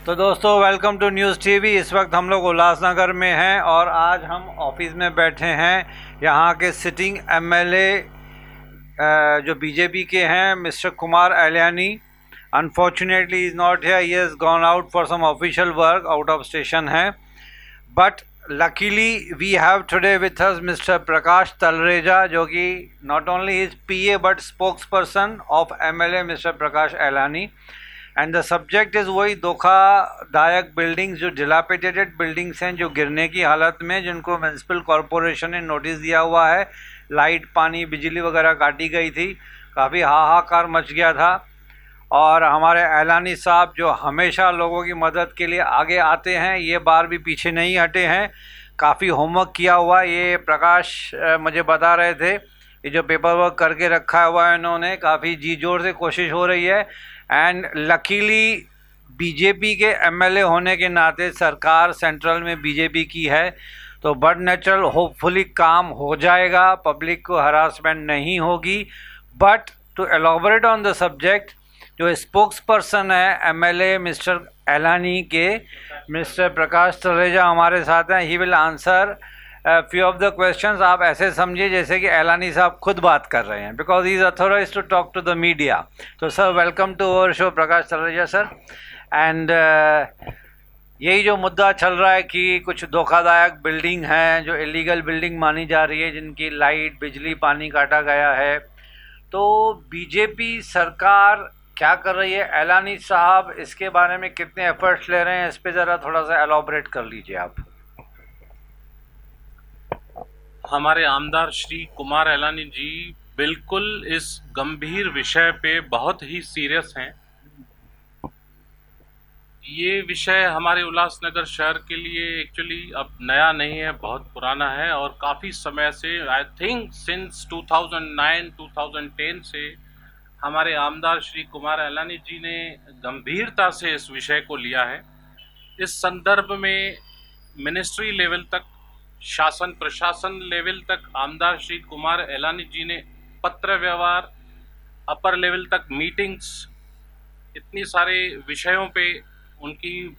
तो दोस्तों welcome to news TV. इस वक्त हम लोग उल्लासनगर में हैं और आज हम ऑफिस में बैठे हैं। यहाँ के सिटिंग एमएलए जो बीजेपी के हैं mister Kumar Alani, unfortunately is not here, he has gone out for some official work, out of station है। But luckily we have today with us Mr. Prakash Talreja, जो कि not only his PA but spokesperson of MLA Mr. Prakash Eilani, and the subject is वही धोखादायक buildings, जो dilapidated buildings हैं, जो गिरने की हालत में, जिनको म्यूनसिपल कॉरपोरेशन ने नोटिस दिया हुआ है। लाइट, पानी, बिजली वगैरह काटी गई थी, काफ़ी हाहाकार मच गया था। और हमारे एलानी साहब जो हमेशा लोगों की मदद के लिए आगे आते हैं, ये बार भी पीछे नहीं हटे हैं। काफ़ी होमवर्क किया हुआ, ये प्रकाश मुझे बता रहे थे, ये जो पेपर वर्क करके रखा हुआ है इन्होंने, काफ़ी जी जोर से कोशिश हो रही है। एंड लकीली बीजेपी के एमएलए होने के नाते सरकार सेंट्रल में बीजेपी की है, तो बट नेचुरल होपफुली काम हो जाएगा, पब्लिक को हरासमेंट नहीं होगी। But to elaborate on the subject, जो स्पोक्स पर्सन है एमएलए मिस्टर एलानी के, मिस्टर प्रकाश तलरेजा हमारे साथ हैं। He will answer few of the questions. आप ऐसे समझिए जैसे कि एलानी साहब खुद बात कर रहे हैं, because he is authorise to talk to the media. तो sir, welcome to our show Prakash Talreja sir. And यही जो मुद्दा चल रहा है कि कुछ धोखादायक बिल्डिंग हैं जो इलीगल बिल्डिंग मानी जा रही है, जिनकी लाइट, बिजली, पानी काटा गया है, तो बीजेपी सरकार क्या कर रही है? एलानी साहब इसके बारे में कितने एफर्ट्स ले रहे हैं, इस पे ज़रा थोड़ा सा एलॉबरेट कर लीजिए आप। हमारे आमदार श्री कुमार एलानी जी बिल्कुल इस गंभीर विषय पे बहुत ही सीरियस हैं। ये विषय हमारे उल्लासनगर शहर के लिए एक्चुअली अब नया नहीं है, बहुत पुराना है और काफ़ी समय से, आई थिंक सिंस 2009-2010 से हमारे आमदार श्री कुमार एलानी जी ने गंभीरता से इस विषय को लिया है। इस संदर्भ में मिनिस्ट्री लेवल तक, शासन प्रशासन लेवल तक आमदार श्री कुमार एलानी जी ने पत्र व्यवहार, अपर लेवल तक मीटिंग्स, इतनी सारे विषयों पे उनकी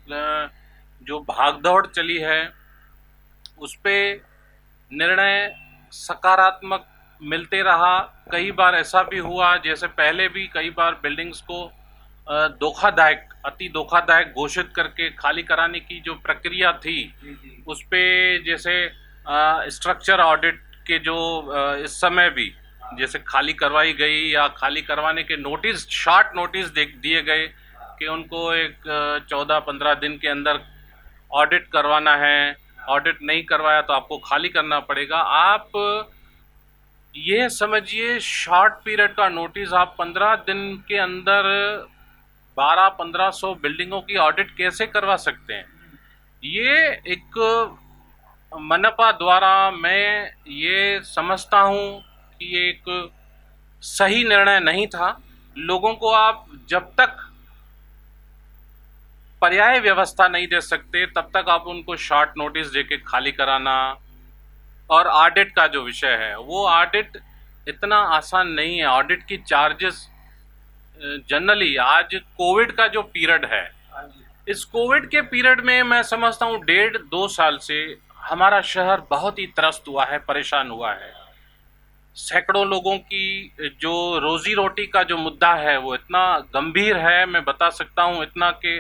जो भागदौड़ चली है उस पे निर्णय सकारात्मक मिलते रहा। कई बार ऐसा भी हुआ, जैसे पहले भी कई बार बिल्डिंग्स को धोखादायक, अति धोखादायक घोषित करके खाली कराने की जो प्रक्रिया थी, उस पे जैसे स्ट्रक्चर ऑडिट के जो इस समय भी जैसे खाली करवाई गई या खाली करवाने के नोटिस, शॉर्ट नोटिस दिए गए कि उनको एक 14-15 दिन के अंदर ऑडिट करवाना है, ऑडिट नहीं करवाया तो आपको खाली करना पड़ेगा। आप ये समझिए, शॉर्ट पीरियड का नोटिस आप 15 दिन के अंदर 1200-1500 बिल्डिंगों की ऑडिट कैसे करवा सकते हैं? ये एक मनपा द्वारा, मैं ये समझता हूँ कि ये एक सही निर्णय नहीं था। लोगों को आप जब तक पर्याय व्यवस्था नहीं दे सकते तब तक आप उनको शॉर्ट नोटिस देके खाली कराना। और ऑडिट का जो विषय है, वो ऑडिट इतना आसान नहीं है। ऑडिट की चार्जेस जनरली, आज कोविड का जो पीरियड है, इस कोविड के पीरियड में मैं समझता हूँ 1.5-2 साल से हमारा शहर बहुत ही त्रस्त हुआ है, परेशान हुआ है। सैकड़ों लोगों की जो रोजी रोटी का जो मुद्दा है वो इतना गंभीर है, मैं बता सकता हूँ इतना कि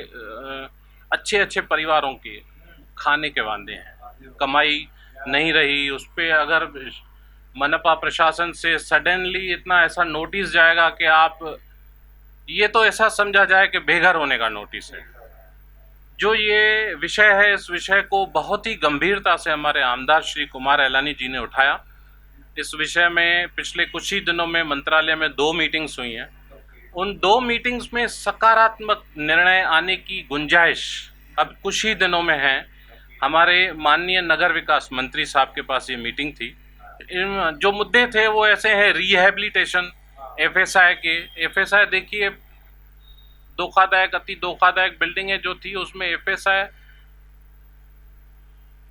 अच्छे अच्छे परिवारों के खाने के वांदे हैं, कमाई नहीं रही। उस पर अगर मनपा प्रशासन से सडनली इतना ऐसा नोटिस जाएगा कि आप, ये तो ऐसा समझा जाए कि बेघर होने का नोटिस है। जो ये विषय है, इस विषय को बहुत ही गंभीरता से हमारे आमदार श्री कुमार एलानी जी ने उठाया। इस विषय में पिछले कुछ ही दिनों में मंत्रालय में 2 मीटिंग्स हुई हैं। उन 2 मीटिंग्स में सकारात्मक निर्णय आने की गुंजाइश अब कुछ ही दिनों में है। हमारे माननीय नगर विकास मंत्री साहब के पास ये मीटिंग थी। जो मुद्दे थे वो ऐसे हैं, रिहैबिलिटेशन एफएसआई के। एफएसआई देखिए, धोखादायक, अति धोखादायक बिल्डिंगें जो थी उसमें एफएसआई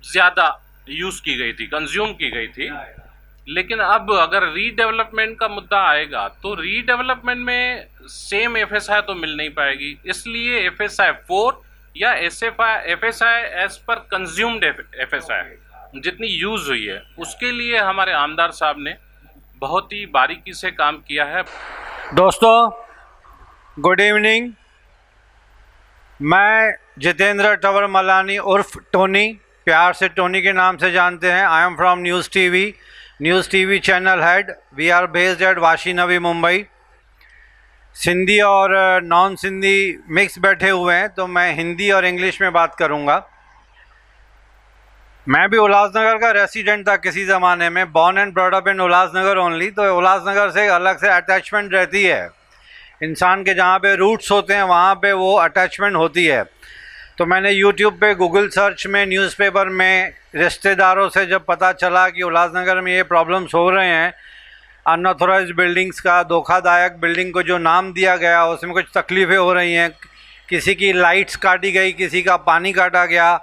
ज़्यादा यूज़ की गई थी, कंज्यूम की गई थी। लेकिन अब अगर रीडेवलपमेंट का मुद्दा आएगा तो रीडेवलपमेंट में सेम एफएसआई तो मिल नहीं पाएगी, इसलिए एफएसआई 4 या FSI as per consumed FSI जितनी यूज हुई है, उसके लिए हमारे आमदार साहब ने बहुत ही बारीकी से काम किया है। दोस्तों गुड इवनिंग, मैं जितेंद्र टवर मलानी उर्फ टोनी, प्यार से टोनी के नाम से जानते हैं। I am from news TV channel head. We are based at Vashi Navi Mumbai. Sindhi और नॉन सिंधी मिक्स बैठे हुए हैं, तो मैं हिंदी और इंग्लिश में बात करूंगा। मैं भी उल्लासनगर का रेसिडेंट था किसी ज़माने में, born and brought up in Ulhasnagar only. तो उल्लासनगर से अलग से अटैचमेंट रहती है इंसान के, जहाँ पे रूट्स होते हैं वहाँ पे वो अटैचमेंट होती है। तो मैंने यूट्यूब पे गूगल सर्च में, न्यूज़पेपर में, रिश्तेदारों से जब पता चला कि उल्लासनगर में ये प्रॉब्लम्स हो रहे हैं, अनऑथोराइज्ड बिल्डिंग्स का, धोखादायक बिल्डिंग को जो नाम दिया गया उसमें कुछ तकलीफ़ें हो रही हैं, किसी की लाइट्स काटी गई, किसी का पानी काटा गया।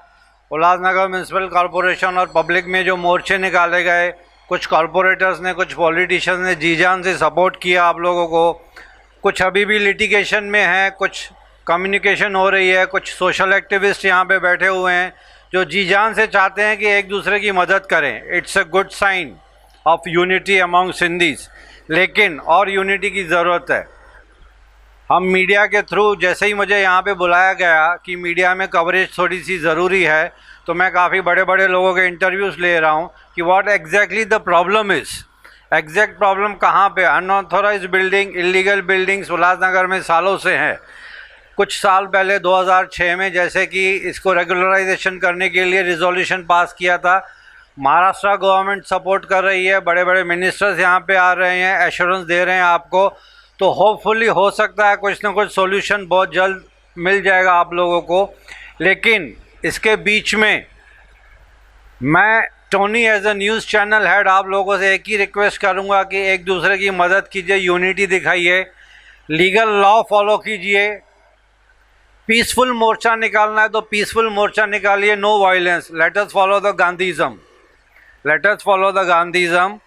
उल्लासनगर म्यूनसिपल कॉरपोरेशन और पब्लिक में जो मोर्चे निकाले गए, कुछ कॉरपोरेटर्स ने, कुछ पॉलिटिशियंस ने जी जान से सपोर्ट किया आप लोगों को। कुछ अभी भी लिटिगेशन में है, कुछ कम्युनिकेशन हो रही है, कुछ सोशल एक्टिविस्ट यहाँ पे बैठे हुए हैं जो जी जान से चाहते हैं कि एक दूसरे की मदद करें। It's a good sign of unity among Sindhis, लेकिन और यूनिटी की ज़रूरत है। हम मीडिया के थ्रू, जैसे ही मुझे यहाँ पे बुलाया गया कि मीडिया में कवरेज थोड़ी सी ज़रूरी है, तो मैं काफ़ी बड़े बड़े लोगों के इंटरव्यूज़ ले रहा हूँ कि what exactly the problem is. Exact problem कहाँ पे? Unauthorised building, illegal buildings Ulhasnagar में सालों से हैं। कुछ साल पहले 2006 में जैसे कि इसको रेगुलराइजेशन करने के लिए रिजोल्यूशन पास किया था। महाराष्ट्र गवर्नमेंट सपोर्ट कर रही है, बड़े बड़े मिनिस्टर्स यहाँ पे आ रहे हैं, एश्योरेंस दे रहे हैं आपको। तो होपफुली हो सकता है कुछ ना कुछ सॉल्यूशन बहुत जल्द मिल जाएगा आप लोगों को। लेकिन इसके बीच में मैं Tony as a news channel head आप लोगों से एक ही रिक्वेस्ट करूंगा कि एक दूसरे की मदद कीजिए, यूनिटी दिखाइए, लीगल लॉ फॉलो कीजिए। पीसफुल मोर्चा निकालना है तो पीसफुल मोर्चा निकालिए, no violence. Let us follow the Gandhism.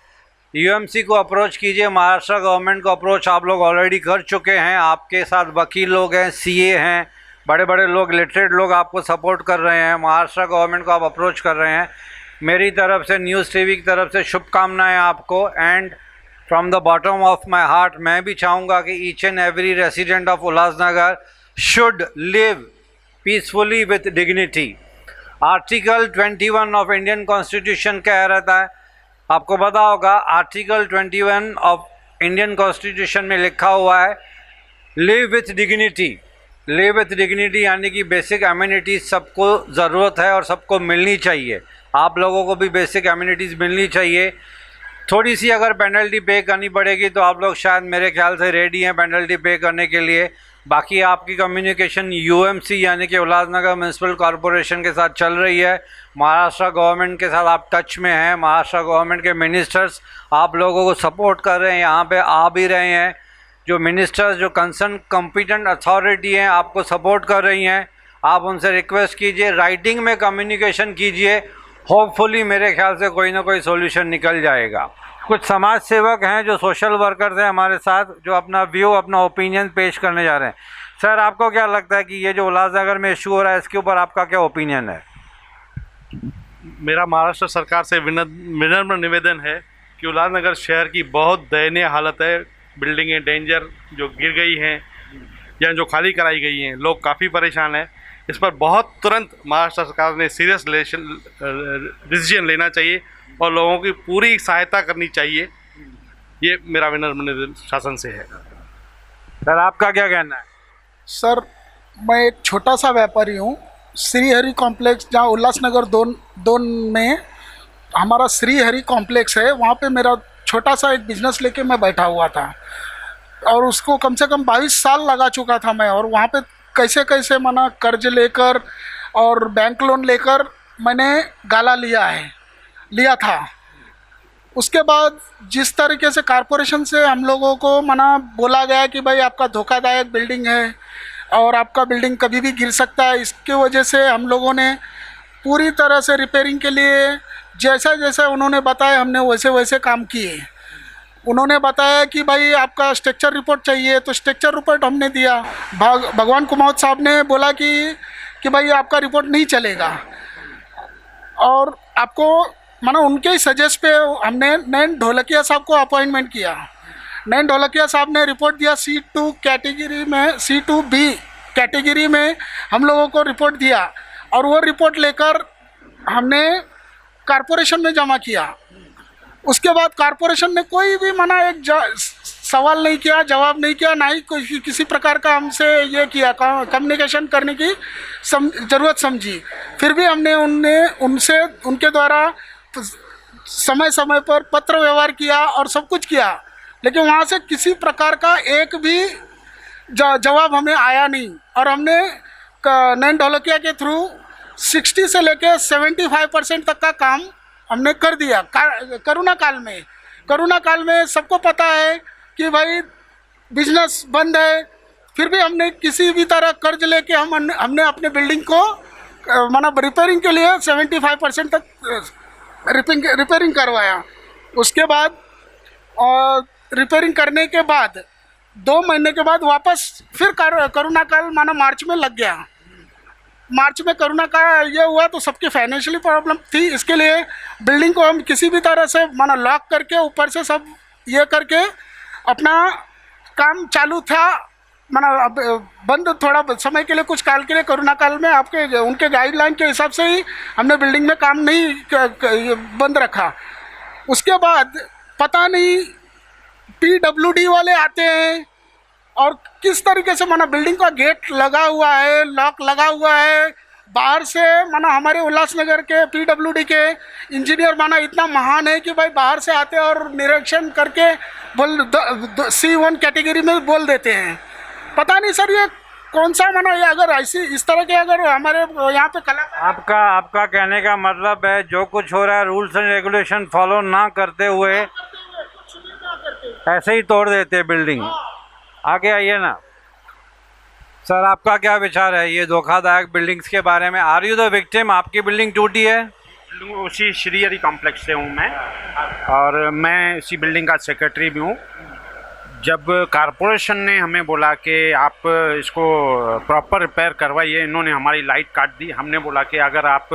UMC को अप्रोच कीजिए, महाराष्ट्र गवर्नमेंट को अप्रोच आप लोग ऑलरेडी कर चुके हैं। आपके साथ वकील लोग हैं, सीए हैं, बड़े बड़े लोग, लिटरेट लोग आपको सपोर्ट कर रहे हैं। महाराष्ट्र गवर्नमेंट को आप अप्रोच कर रहे हैं। मेरी तरफ से, न्यूज़ टीवी की तरफ से शुभकामनाएं आपको। And from the bottom of my heart मैं भी चाहूँगा कि each and every resident of Ulhasnagar should live peacefully with dignity। Article 21 of Indian constitution कह रहता है, आपको पता होगा। आर्टिकल 21 ऑफ इंडियन कॉन्स्टिट्यूशन में लिखा हुआ है live with dignity. Live with dignity यानी कि बेसिक एमिनिटीज़ सबको ज़रूरत है और सबको मिलनी चाहिए। आप लोगों को भी बेसिक एमिनिटीज़ मिलनी चाहिए। थोड़ी सी अगर पेनल्टी पे करनी पड़ेगी तो आप लोग शायद, मेरे ख्याल से, रेडी हैं पेनल्टी पे करने के लिए। बाकी आपकी कम्युनिकेशन यूएमसी यानी कि उल्लासनगर म्यूनसिपल कॉरपोरेशन के साथ चल रही है। महाराष्ट्र गवर्नमेंट के साथ आप टच में हैं। महाराष्ट्र गवर्नमेंट के मिनिस्टर्स आप लोगों को सपोर्ट कर रहे हैं, यहाँ पे आ भी रहे हैं। जो मिनिस्टर्स, जो कंसर्न कॉम्पिटेंट अथॉरिटी हैं, आपको सपोर्ट कर रही हैं। आप उनसे रिक्वेस्ट कीजिए, राइटिंग में कम्युनिकेशन कीजिए। होपफुली मेरे ख्याल से कोई ना कोई सोल्यूशन निकल जाएगा। कुछ समाज सेवक हैं जो सोशल वर्कर्स हैं हमारे साथ, जो अपना व्यू, अपना ओपिनियन पेश करने जा रहे हैं। सर, आपको क्या लगता है कि ये जो उल्लासनगर में इशू हो रहा है, इसके ऊपर आपका क्या ओपिनियन है? मेरा महाराष्ट्र सरकार से विनम्र निवेदन है कि उल्लासनगर शहर की बहुत दयनीय हालत है। बिल्डिंगें डेंजर जो गिर गई हैं या जो खाली कराई गई हैं, लोग काफ़ी परेशान हैं। इस पर बहुत तुरंत महाराष्ट्र सरकार ने सीरियस डिसीजन लेना चाहिए और लोगों की पूरी सहायता करनी चाहिए। ये मेरा विनम्र निवेदन शासन से है। सर, आपका क्या कहना है? सर, मैं एक छोटा सा व्यापारी हूँ। श्रीहरि कॉम्प्लेक्स, जहाँ उल्लासनगर दोन में हमारा श्रीहरि कॉम्प्लेक्स है, वहाँ पे मेरा छोटा सा एक बिजनेस लेके मैं बैठा हुआ था और उसको कम से कम 22 साल लगा चुका था मैं। और वहाँ पे कैसे कैसे मना कर्ज लेकर और बैंक लोन लेकर मैंने गाला लिया था। उसके बाद जिस तरीके से कॉरपोरेशन से हम लोगों को मना बोला गया कि भाई आपका धोखादायक बिल्डिंग है और आपका बिल्डिंग कभी भी गिर सकता है, इसके वजह से हम लोगों ने पूरी तरह से रिपेयरिंग के लिए जैसा जैसा उन्होंने बताया हमने वैसे वैसे काम किए। उन्होंने बताया कि भाई आपका स्ट्रक्चर रिपोर्ट चाहिए, तो स्ट्रक्चर रिपोर्ट हमने दिया। भगवान कुमावत साहब ने बोला कि कि भाई आपका रिपोर्ट नहीं चलेगा। और आपको मानो उनके ही सजेस्ट पे हमने नैन ढोलकिया साहब को अपॉइंटमेंट किया। नैन ढोलकिया साहब ने रिपोर्ट दिया C2 कैटेगरी में, C2B कैटेगरी में हम लोगों को रिपोर्ट दिया, और वो रिपोर्ट लेकर हमने कारपोरेशन में जमा किया। उसके बाद कारपोरेशन ने कोई भी सवाल नहीं किया, जवाब नहीं किया, ना ही किसी प्रकार का हमसे ये किया कम्युनिकेशन करने की ज़रूरत समझी। फिर भी हमने उनसे उनके द्वारा समय समय पर पत्र व्यवहार किया और सब कुछ किया, लेकिन वहाँ से किसी प्रकार का एक भी जवाब हमें आया नहीं। और हमने नैन ढोलकिया के थ्रू 60 से लेकर 75% तक का काम हमने कर दिया। कोरोना काल में सबको पता है कि भाई बिजनेस बंद है, फिर भी हमने किसी भी तरह कर्ज लेके हमने अपने बिल्डिंग को रिपेयरिंग के लिए 75% तक रिपेयरिंग करवाया। उसके बाद रिपेयरिंग करने के बाद 2 महीने के बाद वापस फिर कोरोना काल मार्च में लग गया। मार्च में कोरोना का ये हुआ तो सबकी फाइनेंशियली प्रॉब्लम थी, इसके लिए बिल्डिंग को हम किसी भी तरह से लॉक करके ऊपर से सब ये करके अपना काम चालू था, बंद थोड़ा समय के लिए, कुछ काल के लिए कोरोना काल में उनके गाइडलाइन के हिसाब से ही हमने बिल्डिंग में काम नहीं बंद रखा। उसके बाद पता नहीं PWD वाले आते हैं और किस तरीके से बिल्डिंग का गेट लगा हुआ है, लॉक लगा हुआ है, बाहर से हमारे उल्लासनगर के PWD के इंजीनियर इतना महान है कि भाई बाहर से आते हैं और निरीक्षण करके C1 कैटेगरी में बोल देते हैं। पता नहीं सर ये कौन सा ये अगर ऐसी इस तरह के अगर हमारे यहाँ पे कलाकार आपका कहने का मतलब है जो कुछ हो रहा है रूल्स एंड रेगुलेशन फॉलो ना करते हुए ऐसे ही तोड़ देते हैं बिल्डिंग। आगे आइए ना सर, आपका क्या विचार है ये धोखादायक बिल्डिंग्स के बारे में? Are you the victim? आपकी बिल्डिंग टूटी है? उसी श्री हरि कॉम्प्लेक्स से हूँ मैं, और मैं इसी बिल्डिंग का सेक्रेटरी भी हूँ। जब कारपोरेशन ने हमें बोला कि आप इसको प्रॉपर रिपेयर करवाइए, इन्होंने हमारी लाइट काट दी। हमने बोला कि अगर आप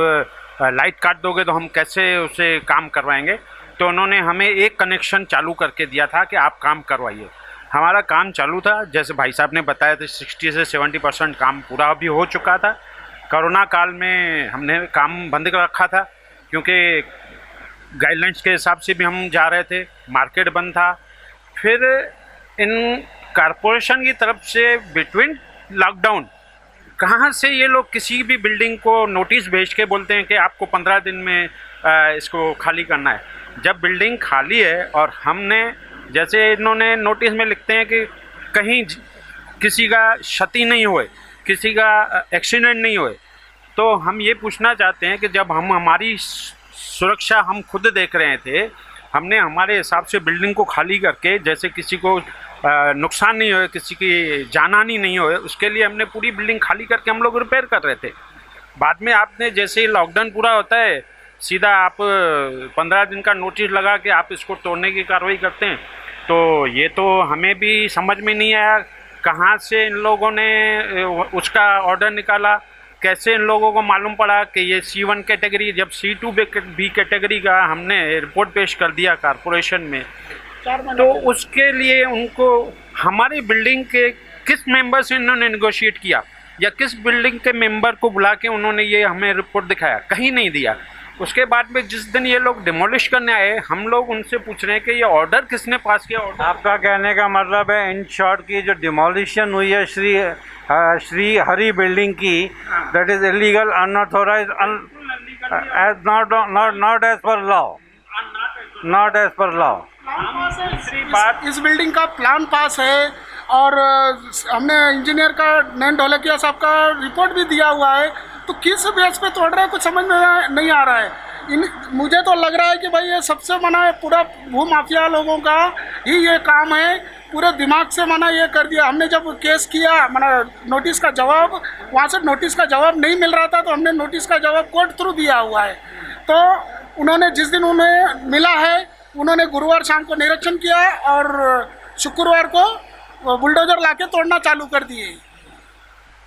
लाइट काट दोगे तो हम कैसे उसे काम करवाएंगे, तो उन्होंने हमें एक कनेक्शन चालू करके दिया था कि आप काम करवाइए। हमारा काम चालू था, जैसे भाई साहब ने बताया था 60 से 70% काम पूरा भी हो चुका था। कोरोना काल में हमने काम बंद कर रखा था क्योंकि गाइडलाइंस के हिसाब से भी हम जा रहे थे, मार्केट बंद था। फिर इन कारपोरेशन की तरफ से बिटवीन लॉकडाउन कहाँ से ये लोग किसी भी बिल्डिंग को नोटिस भेज के बोलते हैं कि आपको 15 दिन में इसको खाली करना है। जब बिल्डिंग खाली है और हमने, जैसे इन्होंने नोटिस में लिखते हैं कि कहीं किसी का क्षति नहीं होए, किसी का एक्सीडेंट नहीं होए, तो हम ये पूछना चाहते हैं कि जब हम हमारी सुरक्षा हम खुद देख रहे थे, हमने हमारे हिसाब से बिल्डिंग को खाली करके, जैसे किसी को नुकसान नहीं होए, किसी की जानहानि नहीं होए, उसके लिए हमने पूरी बिल्डिंग खाली करके हम लोग रिपेयर कर रहे थे। बाद में आपने जैसे ही लॉकडाउन पूरा होता है सीधा आप 15 दिन का नोटिस लगा के आप इसको तोड़ने की कार्रवाई करते हैं। तो ये तो हमें भी समझ में नहीं आया कहाँ से इन लोगों ने उसका ऑर्डर निकाला, कैसे इन लोगों को मालूम पड़ा कि ये C1 कैटेगरी, जब C2B कैटेगरी का हमने रिपोर्ट पेश कर दिया कारपोरेशन में, तो उसके लिए उनको हमारी बिल्डिंग के किस मेंबर से इन्होंने नेगोशिएट किया या किस बिल्डिंग के मेंबर को बुला के उन्होंने ये हमें रिपोर्ट दिखाया? कहीं नहीं दिया। उसके बाद में जिस दिन ये लोग डिमोलिश करने आए, हम लोग उनसे पूछ रहे हैं कि ये ऑर्डर किसने पास किया? ऑर्डर आपका कहने का मतलब है इन शॉर्ट की जो डिमोलिशन हुई है श्री हरि बिल्डिंग की, that is illegal, unauthorised, not as per law, not as per law. इस बिल्डिंग का प्लान पास है और हमने इंजीनियर का नैन ढोलकिया साहब का रिपोर्ट भी दिया हुआ है, तो किस बेस पे तोड़ रहे हैं कुछ समझ में नहीं आ रहा है। मुझे तो लग रहा है कि भाई ये सबसे पूरा भू माफिया लोगों का ही ये काम है, पूरे दिमाग से ये कर दिया। हमने जब केस किया नोटिस का जवाब, वहाँ से नोटिस का जवाब नहीं मिल रहा था, तो हमने नोटिस का जवाब कोर्ट थ्रू दिया हुआ है। तो उन्होंने जिस दिन उन्हें मिला है, उन्होंने गुरुवार शाम को निरीक्षण किया और शुक्रवार को बुलडोजर लाके तोड़ना चालू कर दिए।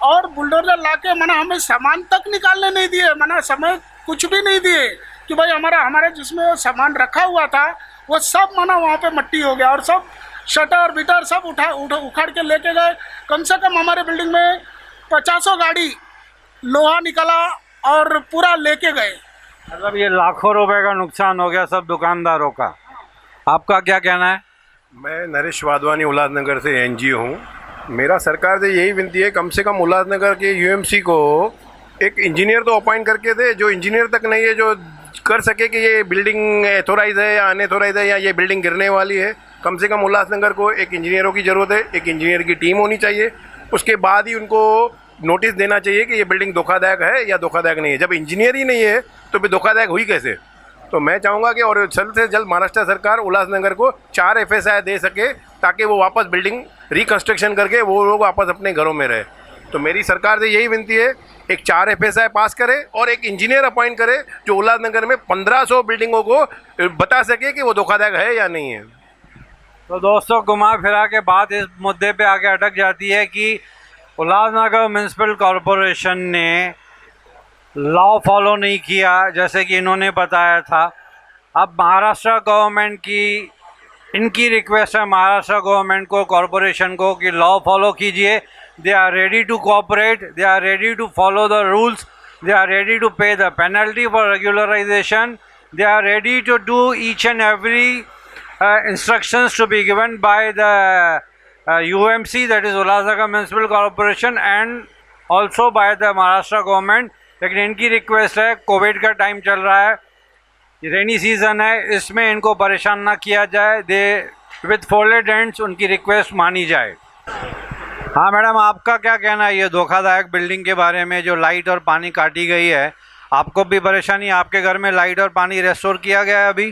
और बुलडोजर लाके मना हमें सामान तक निकालने नहीं दिए, मना समय कुछ भी नहीं दिए कि भाई हमारे जिसमें सामान रखा हुआ था वो सब मना वहाँ पे मट्टी हो गया और सब शटर बिटर सब उखाड़ के लेके गए। कम से कम हमारे बिल्डिंग में 50 गाड़ी लोहा निकला और पूरा लेके गए। मतलब ये लाखों रुपए का नुकसान हो गया सब दुकानदारों का। आपका क्या कहना है? मैं नरेश वाधवानी उल्लासनगर से एनजीओ हूँ। मेरा सरकार से यही विनती है, कम से कम उल्लासनगर के यूएमसी को एक इंजीनियर तो अपॉइंट करके दे, जो इंजीनियर तक नहीं है जो कर सके कि ये बिल्डिंग एथोराइज है या अनएथोराइज है या ये बिल्डिंग गिरने वाली है। कम से कम उल्लासनगर को एक इंजीनियरों की ज़रूरत है, एक इंजीनियर की टीम होनी चाहिए। उसके बाद ही उनको नोटिस देना चाहिए कि ये बिल्डिंग धोखादायक है या धोखादायक नहीं है। जब इंजीनियर ही नहीं है तो फिर धोखादायक हुई कैसे? तो मैं चाहूँगा कि और जल्द से जल्द महाराष्ट्र सरकार उल्लासनगर को 4 FSI दे सके ताकि वो वापस बिल्डिंग रिकन्स्ट्रक्शन करके वो लोग वापस अपने घरों में रहे। तो मेरी सरकार से यही विनती है, एक 4 FSI पास करे और एक इंजीनियर अपॉइंट करे जो उल्लासनगर में 1500 बिल्डिंगों को बता सके कि वो धोखादायक है या नहीं है। तो दोस्तों, घुमा फिरा के बात इस मुद्दे पे आके अटक जाती है कि उल्लासनगर म्यूनसिपल कॉरपोरेशन ने लॉ फॉलो नहीं किया जैसे कि इन्होंने बताया था। अब महाराष्ट्र गवर्नमेंट की इनकी रिक्वेस्ट है महाराष्ट्र गवर्नमेंट को, कॉरपोरेशन को, कि लॉ फॉलो कीजिए। They are ready to cooperate, they are ready to follow the rules, they are ready to pay the penalty for regularisation, they are ready to do each and every instructions to be given by the UMC, that is Ulhasnagar Municipal Corporation, and also by the Maharashtra government। लेकिन इनकी request है, Covid का time चल रहा है, rainy season है, इसमें इनको परेशान ना किया जाए। दे विथ फोल्डेड हैंड्स उनकी रिक्वेस्ट मानी जाए। हाँ मैडम, आपका क्या कहना है ये धोखादायक बिल्डिंग के बारे में जो लाइट और पानी काटी गई है? आपको भी परेशानी? आपके घर में लाइट और पानी रेस्टोर किया गया है अभी?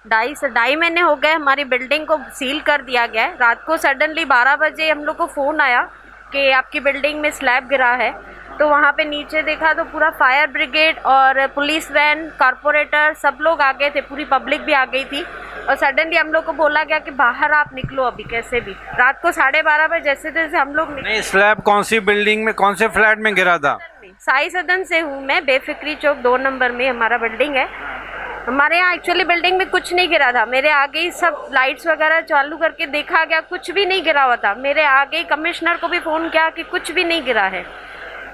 2.5 महीने हो गए हमारी बिल्डिंग को सील कर दिया गया है। रात को सडनली 12 बजे हम लोग को फ़ोन आया कि आपकी बिल्डिंग में स्लैब गिरा है। तो वहाँ पे नीचे देखा तो पूरा फायर ब्रिगेड और पुलिस वैन, कॉरपोरेटर सब लोग आ गए थे, पूरी पब्लिक भी आ गई थी। और सडनली हम लोग को बोला गया कि बाहर आप निकलो अभी कैसे भी। रात को 12:30 बजे जैसे जैसे हम लोग नहीं, स्लैब कौन सी बिल्डिंग में, कौन से फ्लैट में गिरा था? साई सदन से हूँ मैं, बेफिक्री चौक 2 नंबर में हमारा बिल्डिंग है। हमारे यहाँ एक्चुअली बिल्डिंग में कुछ नहीं गिरा था। मेरे आगे ही सब लाइट्स वगैरह चालू करके देखा गया, कुछ भी नहीं गिरा हुआ था। मेरे आगे ही कमिश्नर को भी फ़ोन किया कि कुछ भी नहीं गिरा है,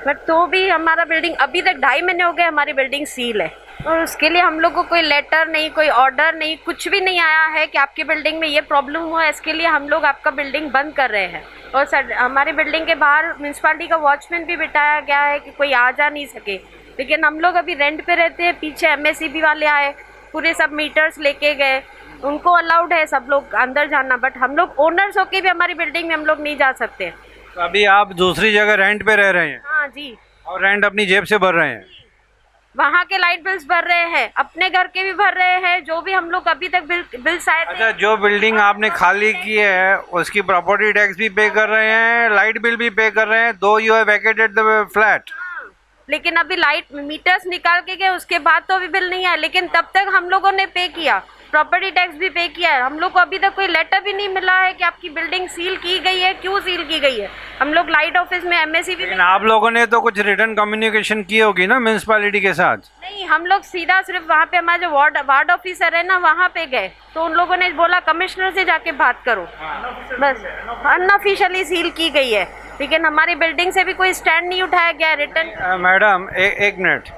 बट तो भी हमारा बिल्डिंग अभी तक 2.5 महीने हो गए हमारी बिल्डिंग सील है। और उसके लिए हम लोग को कोई लेटर नहीं, कोई ऑर्डर नहीं, कुछ भी नहीं आया है कि आपकी बिल्डिंग में ये प्रॉब्लम हुआ है, इसके लिए हम लोग आपका बिल्डिंग बंद कर रहे हैं। और हमारी बिल्डिंग के बाहर म्यूनसिपालिटी का वॉचमैन भी बिठाया गया है कि कोई आ जा नहीं सके। लेकिन हम लोग अभी रेंट पे रहते हैं, पीछे MSEB वाले आए, पूरे सब मीटर्स लेके गए, उनको अलाउड है सब लोग अंदर जाना, बट हम लोग ओनर्स होके भी हमारी बिल्डिंग में हम लोग नहीं जा सकते। तो अभी आप दूसरी जगह रेंट पे रह रहे हैं? हाँ जी। और रेंट अपनी जेब से भर रहे हैं? वहाँ के लाइट बिल्स भर रहे हैं, अपने घर के भी भर रहे हैं, जो भी हम लोग अभी तक बिल्स आए थे। अच्छा, जो बिल्डिंग आपने खाली की है उसकी प्रॉपर्टी टैक्स भी पे कर रहे हैं, लाइट बिल भी पे कर रहे हैं, दो you have vacated the flat. लेकिन अभी लाइट मीटर्स निकाल के गए, उसके बाद तो अभी बिल नहीं आया, लेकिन तब तक हम लोगों ने पे किया, प्रॉपर्टी टैक्स भी पे किया है। हम लोग को अभी तक कोई लेटर भी नहीं मिला है कि आपकी बिल्डिंग सील की गई है, क्यों सील की गई है। हम लोग लाइट ऑफिस में MSEB, लेकिन आप लोगों ने तो कुछ रिटर्न कम्युनिकेशन की होगी ना म्यूनसिपैलिटी के साथ? नहीं, हम लोग सीधा सिर्फ वहाँ पे हमारे जो वार्ड ऑफिसर है ना, वहाँ पे गए तो उन लोगों ने बोला कमिश्नर से जाके बात करो, बस अनऑफिशियली सील की गई है। लेकिन हमारी बिल्डिंग से भी कोई स्टैंड नहीं उठाया गया रिटर्न। मैडम एक मिनट,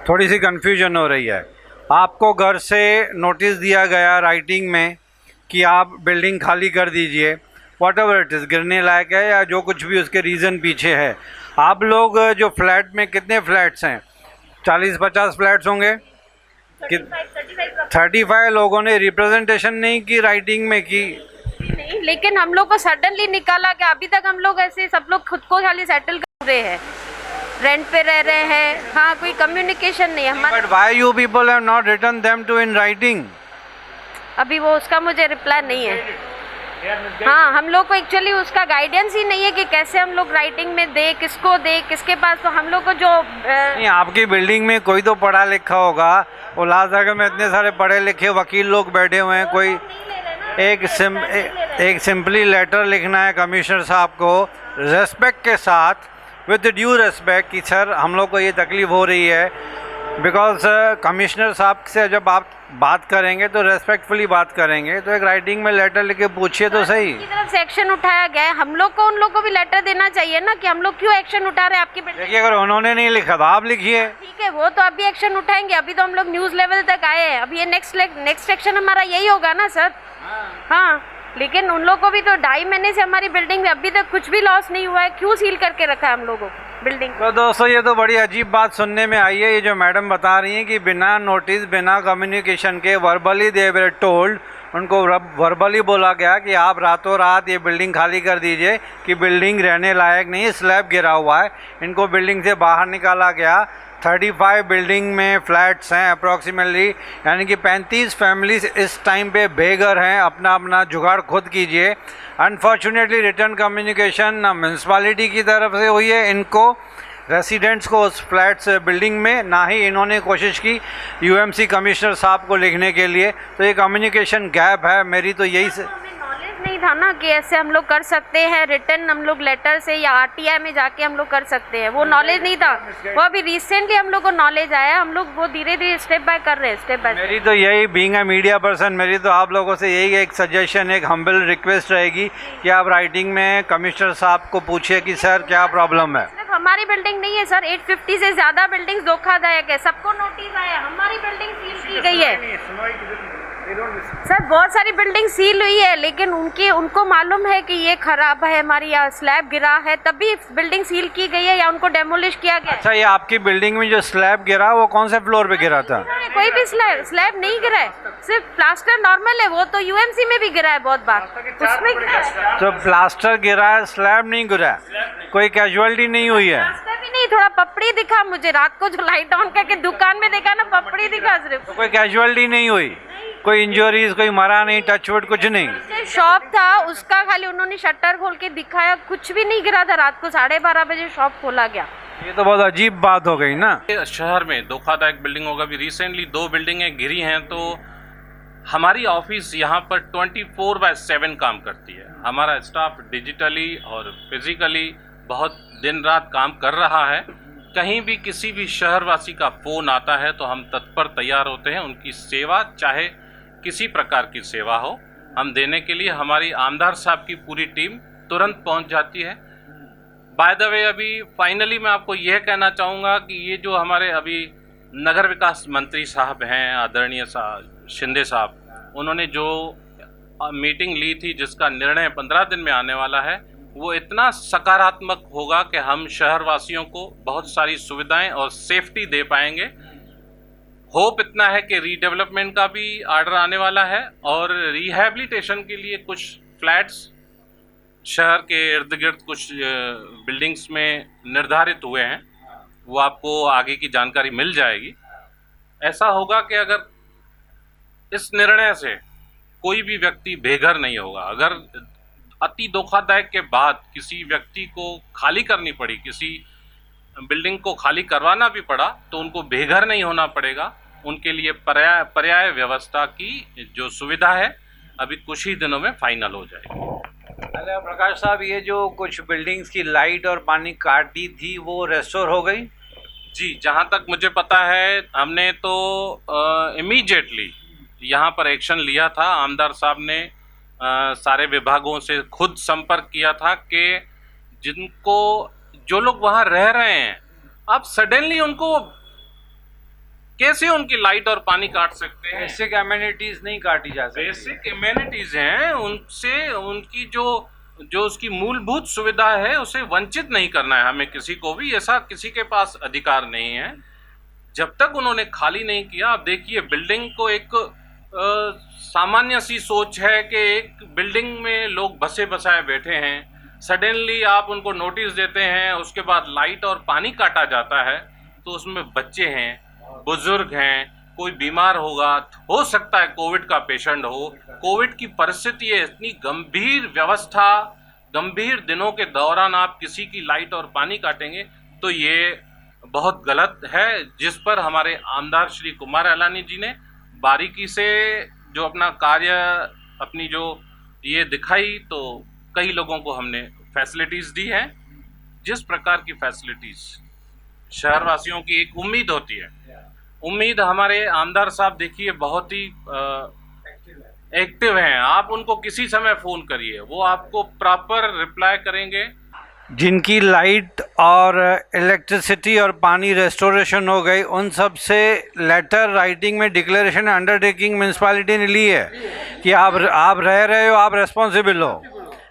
थोड़ी सी कन्फ्यूजन हो रही है। आपको घर से नोटिस दिया गया राइटिंग में कि आप बिल्डिंग खाली कर दीजिए, वॉट एवर इट इज़, गिरने लायक है या जो कुछ भी उसके रीज़न पीछे है। आप लोग जो फ्लैट में, कितने फ्लैट्स हैं? 40-50 फ्लैट्स होंगे। 35 लोगों ने रिप्रेजेंटेशन नहीं की, राइटिंग में की? नहीं, लेकिन हम लोग को सडनली निकाला गया। अभी तक हम लोग ऐसे सब लोग खुद को खाली सेटल कर रहे हैं, रेंट पे रह रहे हैं। हाँ, कोई कम्युनिकेशन नहीं है हमारा। But why you people have not written them to in writing? अभी वो उसका मुझे रिप्लाई नहीं है। हाँ, हम लोग को एक्चुअली उसका गाइडेंस ही नहीं है कि कैसे हम लोग राइटिंग में दे, किसको दे, किसके पास। तो हम लोग को जो नहीं, आपकी बिल्डिंग में कोई तो पढ़ा लिखा होगा। उल्लासनगर में इतने सारे पढ़े लिखे वकील लोग बैठे हुए हैं, कोई एक सिंपली लेटर लिखना है कमिश्नर साहब को, रेस्पेक्ट के साथ विद ड्यू रेस्पेक्ट कि सर हम लोग को ये तकलीफ़ हो रही है, बिकॉज कमिश्नर साहब से जब आप बात करेंगे तो रेस्पेक्टफुली बात करेंगे, तो एक राइटिंग में लेटर लिखे पूछिए तो सही। की तरफ से एक्शन उठाया गया है, हम लोग को उन लोग को भी लेटर देना चाहिए ना कि हम लोग क्यों एक्शन उठा रहे हैं आपकी बिल्डिंग। देखिए अगर उन्होंने नहीं लिखा तो आप लिखिए। ठीक है, वो तो अभी एक्शन उठाएंगे, अभी तो हम लोग न्यूज़ लेवल तक आए हैं, अब ये नेक्स्ट एक्शन हमारा यही होगा ना सर। हाँ, लेकिन उन लोग को भी तो 2.5 महीने से हमारी बिल्डिंग में अभी तक कुछ भी लॉस नहीं हुआ है, क्यों सील करके रखा है हम लोगों को बिल्डिंग। तो दोस्तों ये तो बड़ी अजीब बात सुनने में आई है, ये जो मैडम बता रही हैं कि बिना नोटिस बिना कम्युनिकेशन के वर्बली दे वर टोल्ड, उनको वर्बली बोला गया कि आप रातों रात ये बिल्डिंग खाली कर दीजिए कि बिल्डिंग रहने लायक नहीं, स्लैब गिरा हुआ है। इनको बिल्डिंग से बाहर निकाला गया। 35 बिल्डिंग में फ्लैट्स हैं अप्रॉक्सीमेटली, यानी कि 35 फैमिलीज इस टाइम पे बेघर हैं। अपना अपना जुगाड़ खुद कीजिए। अनफॉर्चुनेटली रिटर्न कम्युनिकेशन ना म्यूनसिपालिटी की तरफ से हुई है इनको, रेसिडेंट्स को उस फ्लैट्स बिल्डिंग में, ना ही इन्होंने कोशिश की यूएमसी कमिश्नर साहब को लिखने के लिए। तो ये कम्युनिकेशन गैप है। मेरी तो यही नॉलेज नहीं था ना कि ऐसे हम लोग कर सकते हैं, रिटर्न हम लोग लेटर से या आरटीआई में जाके हम लोग कर सकते हैं, वो नॉलेज नहीं था। वो अभी रिसेंटली हम लोग को नॉलेज आया, हम लोग वो धीरे धीरे स्टेप बाय कर रहे हैं, स्टेप बाय। मेरी तो यही बीइंग अ मीडिया पर्सन, मेरी तो आप लोगों से यही एक सजेशन, एक हम्बल रिक्वेस्ट रहेगी कि आप राइटिंग में कमिश्नर साहब को पूछिए कि सर क्या प्रॉब्लम है। सिर्फ हमारी बिल्डिंग नहीं है सर, 850 से ज़्यादा बिल्डिंग धोखादायक है, सबको नोटिस आया, हमारी बिल्डिंग सील की गई है सर। बहुत सारी बिल्डिंग सील हुई है, लेकिन उनको मालूम है कि ये खराब है, हमारी यहाँ स्लैब गिरा है, तभी बिल्डिंग सील की गई है या उनको डेमोलिश किया गया। अच्छा, ये आपकी बिल्डिंग में जो स्लैब गिरा वो कौन से फ्लोर पे गिरा था? कोई भी स्लैब नहीं गिरा है, सिर्फ प्लास्टर नॉर्मल है, वो तो यूएमसी में भी गिरा है बहुत बार, उसमें गिरा है। तो प्लास्टर गिरा है, स्लैब नहीं गिरा है, कोई कैजुअलिटी नहीं हुई है? प्लास्टर भी नहीं, थोड़ा पपड़ी दिखा मुझे रात को, जो लाइट ऑन करके दुकान में देखा ना, पपड़ी दिखा सिर्फ। तो कोई कैजुअलिटी नहीं हुई, कोई इंजरीज, कोई मरा नहीं, टचवुड कुछ नहीं? शॉप था उसका, खाली उन्होंने शटर खोल के दिखाया, कुछ भी नहीं गिरा था। रात को 12:30 बजे शॉप खोला गया। ये तो बहुत अजीब बात हो गई ना। शहर में धोखादायक बिल्डिंगों का भी रिसेंटली 2 बिल्डिंगें गिरी हैं, तो हमारी ऑफिस यहाँ पर 24/7 काम करती है। हमारा स्टाफ डिजिटली और फिजिकली बहुत दिन रात काम कर रहा है। कहीं भी किसी भी शहरवासी का फ़ोन आता है तो हम तत्पर तैयार होते हैं, उनकी सेवा चाहे किसी प्रकार की सेवा हो, हम देने के लिए हमारी आमदार साहब की पूरी टीम तुरंत पहुंच जाती है। बाय द वे, अभी फाइनली मैं आपको यह कहना चाहूँगा कि ये जो हमारे अभी नगर विकास मंत्री साहब हैं, आदरणीय शिंदे साहब, उन्होंने जो मीटिंग ली थी जिसका निर्णय 15 दिन में आने वाला है, वो इतना सकारात्मक होगा कि हम शहरवासियों को बहुत सारी सुविधाएं और सेफ्टी दे पाएंगे। होप इतना है कि रीडेवलपमेंट का भी आर्डर आने वाला है और रिहैबिलिटेशन के लिए कुछ फ्लैट्स शहर के इर्द गिर्द कुछ बिल्डिंग्स में निर्धारित हुए हैं, वो आपको आगे की जानकारी मिल जाएगी। ऐसा होगा कि अगर इस निर्णय से कोई भी व्यक्ति बेघर नहीं होगा, अगर अति धोखादायक के बाद किसी व्यक्ति को खाली करनी पड़ी, किसी बिल्डिंग को खाली करवाना भी पड़ा, तो उनको बेघर नहीं होना पड़ेगा। उनके लिए पर्याय व्यवस्था की जो सुविधा है अभी कुछ ही दिनों में फाइनल हो जाएगी। अरे प्रकाश साहब, ये जो कुछ बिल्डिंग्स की लाइट और पानी काट दी थी वो रेस्टोर हो गई? जी, जहाँ तक मुझे पता है हमने तो इमीडिएटली यहाँ पर एक्शन लिया था। आमदार साहब ने सारे विभागों से खुद संपर्क किया था कि जो लोग वहाँ रह रहे हैं, आप सडनली उनको कैसे उनकी लाइट और पानी काट सकते हैं? बेसिक एमिनिटीज नहीं काटी जा सकती। बेसिक एमिनिटीज हैं, उनसे उनकी जो उसकी मूलभूत सुविधा है उसे वंचित नहीं करना है हमें किसी को भी, ऐसा किसी के पास अधिकार नहीं है जब तक उन्होंने खाली नहीं किया। आप देखिए, बिल्डिंग को एक सामान्य सी सोच है कि एक बिल्डिंग में लोग बसे बसाए बैठे हैं, सडनली आप उनको नोटिस देते हैं, उसके बाद लाइट और पानी काटा जाता है, तो उसमें बच्चे हैं, बुजुर्ग हैं, कोई बीमार होगा, हो सकता है कोविड का पेशेंट हो। कोविड की परिस्थिति है, इतनी गंभीर व्यवस्था, गंभीर दिनों के दौरान आप किसी की लाइट और पानी काटेंगे तो ये बहुत गलत है, जिस पर हमारे आमदार श्री कुमार एलानी जी ने बारीकी से जो अपना कार्य, अपनी जो ये दिखाई, तो कई लोगों को हमने फैसिलिटीज़ दी हैं। जिस प्रकार की फैसिलिटीज शहरवासियों की एक उम्मीद होती है, उम्मीद हमारे आमदार साहब देखिए बहुत ही एक्टिव हैं। आप उनको किसी समय फ़ोन करिए, वो आपको प्रॉपर रिप्लाई करेंगे। जिनकी लाइट और इलेक्ट्रिसिटी और पानी रेस्टोरेशन हो गई, उन सब से लेटर राइटिंग में डिक्लेरेशन अंडरटेकिंग म्यूनसिपालिटी ने ली है कि आप रह रहे हो, आप रेस्पॉन्सिबल हो।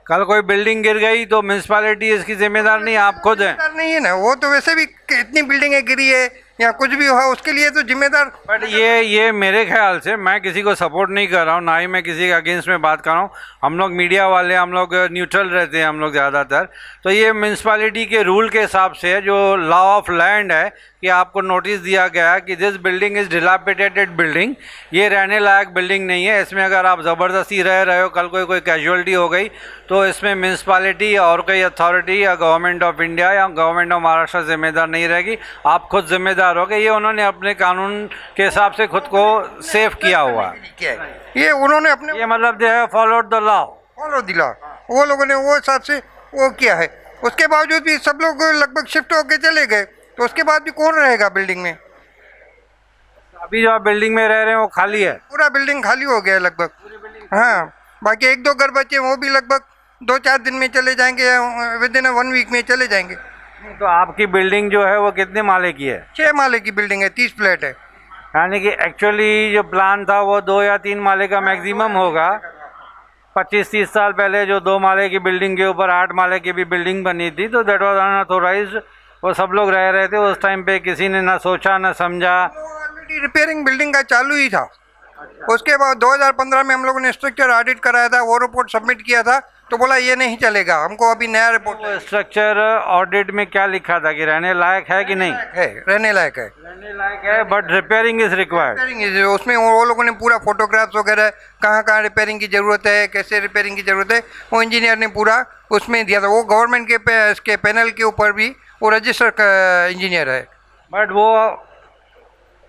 कल कोई बिल्डिंग गिर गई तो म्यूनसिपालिटी इसकी जिम्मेदार नहीं, आप खुद हैं। नहीं है ना, वो तो वैसे भी इतनी बिल्डिंगें गिरी है या कुछ भी हुआ उसके लिए तो जिम्मेदार। बट ये मेरे ख्याल से, मैं किसी को सपोर्ट नहीं कर रहा हूँ, ना ही मैं किसी के अगेंस्ट में बात कर रहा हूँ। हम लोग मीडिया वाले, हम लोग न्यूट्रल रहते हैं हम लोग ज़्यादातर। तो ये म्यूनसिपालिटी के रूल के हिसाब से है, जो लॉ ऑफ लैंड है, कि आपको नोटिस दिया गया है कि this building is dilapidated building, ये रहने लायक बिल्डिंग नहीं है। इसमें अगर आप ज़बरदस्ती रह रहे हो, कल कोई कैजुअलिटी हो गई तो इसमें म्यूनसिपालिटी और कोई अथॉरिटी या गवर्नमेंट ऑफ इंडिया या गवर्नमेंट ऑफ महाराष्ट्र जिम्मेदार नहीं रहेगी, आप खुद जिम्मेदार हो गए। ये उन्होंने अपने कानून के हिसाब से खुद को सेफ किया हुआ है। ये उन्होंने अपने ये मतलब they have followed the law. Follow दिला, वो लोगों ने वो हिसाब से वो किया है। उसके बावजूद भी सब लोग लगभग शिफ्ट होके चले गए, तो उसके बाद भी कौन रहेगा बिल्डिंग में? अभी जो आप बिल्डिंग में रह रहे हैं वो खाली है, पूरा बिल्डिंग खाली हो गया है लगभग। हाँ, बाकी 1-2 घर बचे, वो भी लगभग 2-4 दिन में चले जाएंगे, विद इन 1 वीक में चले जाएंगे। तो आपकी बिल्डिंग जो है वो कितने माले की है? 6 माले की बिल्डिंग है, 30 फ्लैट है। यानी कि एक्चुअली जो प्लान था वो 2 या 3 माले का मैक्सिमम होगा। 25-30 साल पहले जो 2 माले की बिल्डिंग के ऊपर 8 माले की भी बिल्डिंग बनी थी, तो दैट वाज अनऑथोराइज्ड। वो सब लोग रह रहे थे उस टाइम पे, किसी ने ना सोचा ना समझा। ऑलरेडी रिपेयरिंग बिल्डिंग का चालू ही था। उसके बाद 2015 में हम लोगों ने स्ट्रक्चर ऑडिट कराया था, वो रिपोर्ट सबमिट किया था, तो बोला ये नहीं चलेगा, हमको अभी नया रिपोर्ट। स्ट्रक्चर ऑडिट में क्या लिखा था कि रहने लायक है कि नहीं? है, रहने लायक है, रहने लायक है, बट रिपेयरिंग इज रिक्वायर्ड। उसमें वो लोगों ने पूरा फोटोग्राफ्स वगैरह, कहाँ कहाँ रिपेयरिंग की ज़रूरत है, कैसे रिपेयरिंग की ज़रूरत है, वो इंजीनियर ने पूरा उसमें दिया था। वो गवर्नमेंट के इसके पैनल के ऊपर भी वो रजिस्टर्ड इंजीनियर है। बट वो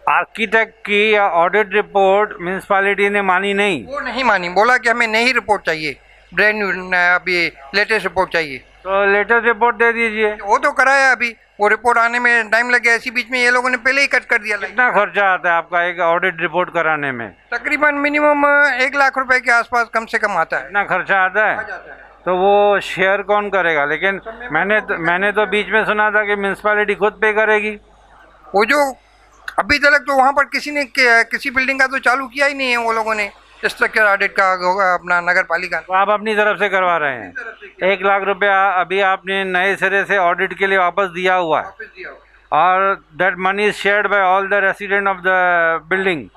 आर्किटेक्ट की या ऑडिट रिपोर्ट म्यूनसिपालिटी ने मानी नहीं। वो नहीं मानी, बोला कि हमें नई रिपोर्ट चाहिए, ब्रांड न्यू, अभी लेटेस्ट रिपोर्ट चाहिए। तो लेटेस्ट रिपोर्ट दे दीजिए। वो तो कराया, अभी वो रिपोर्ट आने में टाइम लग गया। इसी बीच में ये लोगों ने पहले ही कट कर दिया। कितना खर्चा आता है आपका एक ऑडिट रिपोर्ट कराने में? तकरीबन मिनिमम 1 लाख रुपए के आसपास कम से कम आता है। इतना खर्चा आता है? तो वो शेयर कौन करेगा? लेकिन मैंने तो बीच में सुना था कि म्यूनसिपालिटी खुद पे करेगी। वो जो अभी तक तो वहाँ पर किसी ने किसी बिल्डिंग का तो चालू किया ही नहीं है वो लोगों ने, स्ट्रक्चर ऑडिट का होगा अपना नगर पालिका। तो आप अपनी तरफ से करवा रहे हैं। 1 लाख रुपया अभी आपने नए सिरे से ऑडिट के लिए वापस दिया हुआ है, और that money is shared by all the resident of the building.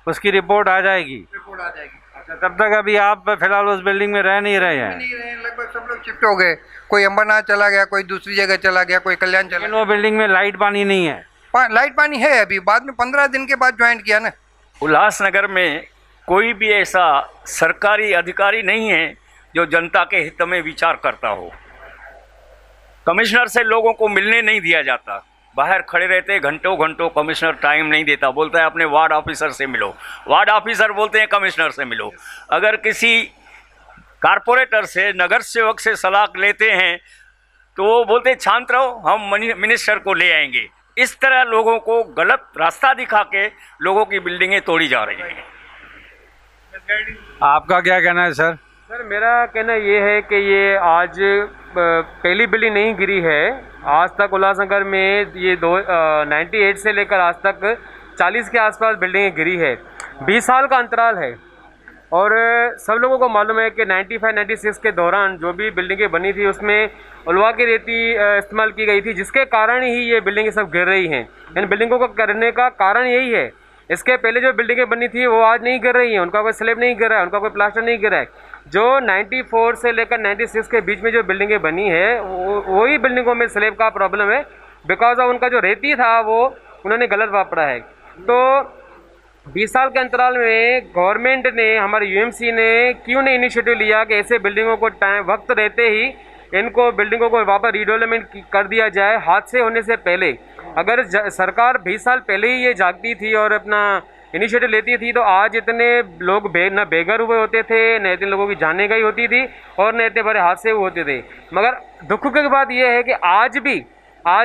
उसकी रिपोर्ट आ जाएगी। अच्छा, तब तक अभी आप फिलहाल उस बिल्डिंग में रह नहीं रहे हैं? लगभग सब लोग शिफ्ट हो गए, कोई अंबरनाथ चला गया, कोई दूसरी जगह चला गया, कोई कल्याण चला लेकिन वो बिल्डिंग में लाइट पानी नहीं है? लाइट पानी है, अभी बाद में 15 दिन के बाद ज्वाइन किया ना। उल्लासनगर में कोई भी ऐसा सरकारी अधिकारी नहीं है जो जनता के हित में विचार करता हो। कमिश्नर से लोगों को मिलने नहीं दिया जाता, बाहर खड़े रहते घंटों घंटों, कमिश्नर टाइम नहीं देता, बोलता है अपने वार्ड ऑफिसर से मिलो, वार्ड ऑफिसर बोलते हैं कमिश्नर से मिलो। अगर किसी कारपोरेटर से, नगर सेवक से सलाह लेते हैं तो वो बोलते शांत रहो, हम मिनिस्टर को ले आएंगे। इस तरह लोगों को गलत रास्ता दिखा के लोगों की बिल्डिंगें तोड़ी जा रही हैं। आपका क्या कहना है सर? सर, मेरा कहना ये है कि ये आज पहली बिल्डिंग नहीं गिरी है। आज तक उल्लासनगर में ये 98 से लेकर आज तक 40 के आसपास बिल्डिंगें गिरी है। 20 साल का अंतराल है, और सब लोगों को मालूम है कि 95-96 के दौरान जो भी बिल्डिंगें बनी थी उसमें उलवा की रेती इस्तेमाल की गई थी, जिसके कारण ही ये बिल्डिंगें सब गिर रही हैं। इन बिल्डिंगों को करने का कारण यही है। इसके पहले जो बिल्डिंगें बनी थी वो आज नहीं गिर रही हैं, उनका कोई स्लैब नहीं गिरा है, उनका कोई प्लास्टर नहीं गिरा है। जो 94 से लेकर 96 के बीच में जो बिल्डिंगें बनी है वही बिल्डिंगों में स्लैब का प्रॉब्लम है, बिकॉज ऑफ उनका जो रेती था वो उन्होंने गलत वापरा है। तो 20 साल के अंतराल में गवर्नमेंट ने, हमारे यूएमसी ने क्यों नहीं इनिशिएटिव लिया कि ऐसे बिल्डिंगों को वक्त रहते ही इनको बिल्डिंगों को वापस रीडेवलपमेंट कर दिया जाए हादसे होने से पहले। अगर सरकार 20 साल पहले ही ये जागती थी और अपना इनिशिएटिव लेती थी तो आज इतने लोग न बेघर हुए होते थे, न इतने लोगों की जाने गई होती थी और न इतने बड़े हादसे हुए होते थे। मगर दुख की बात यह है कि आज